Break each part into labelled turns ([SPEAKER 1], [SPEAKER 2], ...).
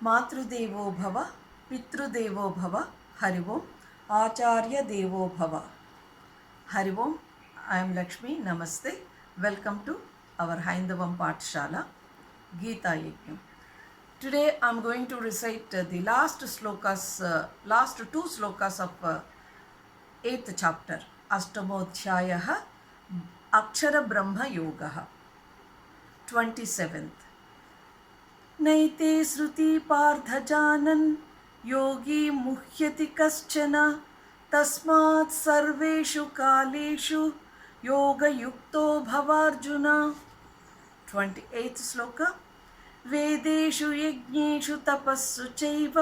[SPEAKER 1] मातृदेवो भव, पितृदेवो भव, हरि ओम, आचार्य देवो भव. Hari Om, I am Lakshmi, Namaste. Welcome to our Haindavam Pathshala, Gita Yajnam. Today I am going to recite the last two slokas of 8th chapter, Ashtamodhyayah, Akshara Brahma Yoga, 27th. नैते श्रुति पार्थजानन् योगी मुह्यति कश्चन तस्मात् सर्वेषु कालेषु योगयुक्तो भवार्जुन. 28th श्लोक. वेदेषु यज्ञेषु तपस्सु चैव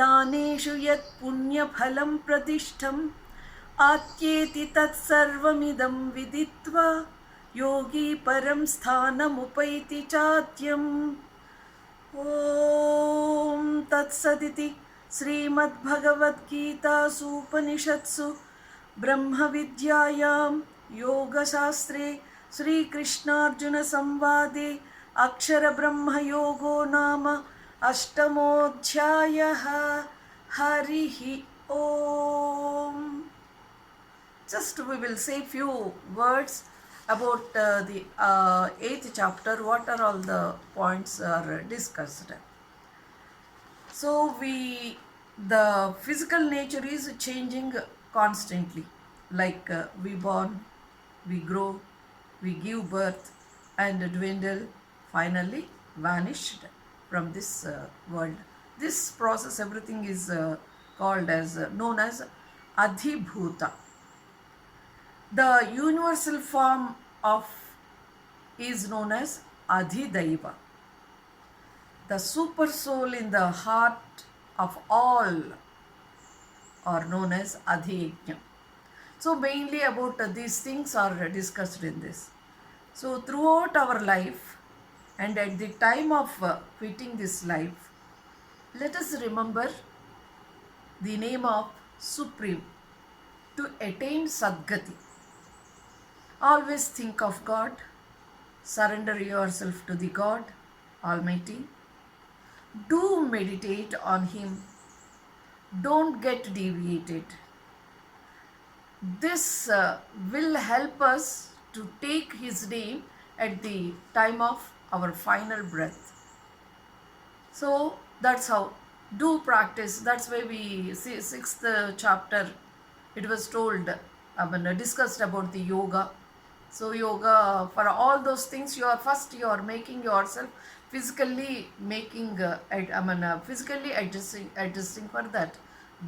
[SPEAKER 1] दानेषु यत् पुण्यफलं प्रतिष्ठम् आत्येति तत्सर्वमिदं विदित्वा योगी परं स्थानमुपैति चाद्यम्. ओम तत्सदिति श्रीमद्भगवद्गीतासूपनिषत्सु ब्रह्मविद्यायां योगशास्त्रे श्रीकृष्णार्जुनसंवादे अक्षरब्रह्मयोगो नाम अष्टमोऽध्यायः. हरिः ओम. Just we will say few words about the 8th chapter. What are all the points are discussed? So the physical nature is changing constantly, like we born, we grow, we give birth and dwindle, finally vanished from this world. This process, everything is called as known as adhibhuta. The universal form of is known as Adhidaiva. The super soul in the heart of all are known as Adhiyajna. So mainly about these things are discussed in this. So throughout our life and at the time of quitting this life, let us remember the name of Supreme to attain Sadgati. Always think of God, surrender yourself to the God Almighty, do meditate on Him, don't get deviated. This will help us to take His name at the time of our final breath. So that's how, do practice. That's why we see 6th chapter, it was told, discussed about the yoga. So yoga, for all those things, you are making yourself physically physically adjusting for that,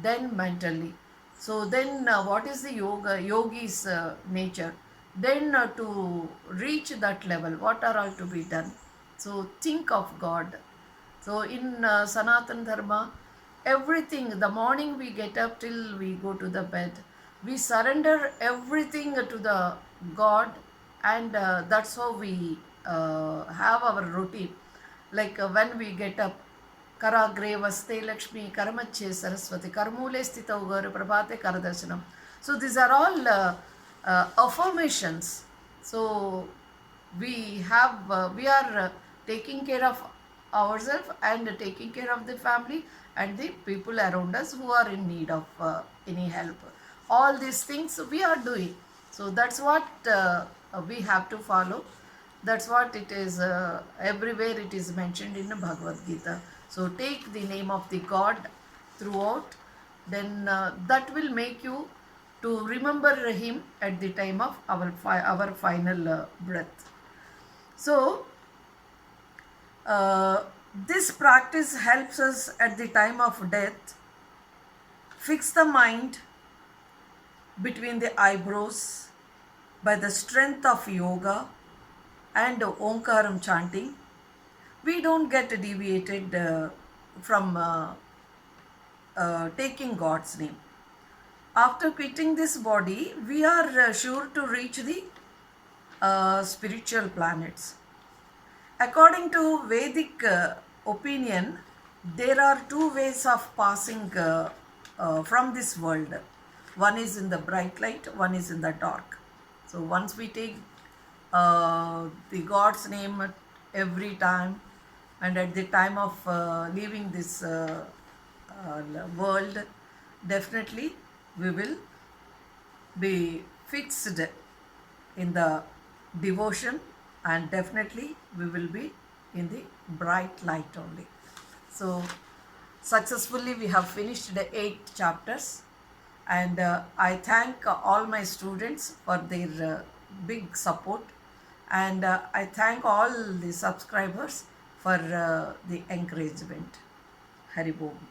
[SPEAKER 1] then mentally. So then what is the yogi's nature? Then to reach that level, what are all to be done? So think of God. So in Sanatana Dharma, everything, the morning we get up till we go to the bed, we surrender everything to the God, and that's how we have our routine. Like when we get up, Karagre vaste Lakshmi, Karamache Saraswati, Karmule Sthita Gaur Prabhate Karadarshanam. So these are all affirmations. So we are taking care of ourselves and taking care of the family and the people around us who are in need of any help. All these things we are doing. So that's what we have to follow. That's what it is, everywhere it is mentioned in the Bhagavad Gita. So take the name of the God throughout, then that will make you to remember Him at the time of our final breath. So this practice helps us at the time of death fix the mind between the eyebrows by the strength of yoga and Omkaram chanting. We don't get deviated from taking God's name. After quitting this body, we are sure to reach the spiritual planets. According to Vedic opinion, there are two ways of passing from this world. One is in the bright light, one is in the dark. So once we take the God's name every time, and at the time of leaving this world, definitely we will be fixed in the devotion, and definitely we will be in the bright light only. So successfully we have finished the 8 chapters, and I thank all my students for their big support, and I thank all the subscribers for the encouragement. Hari Bom.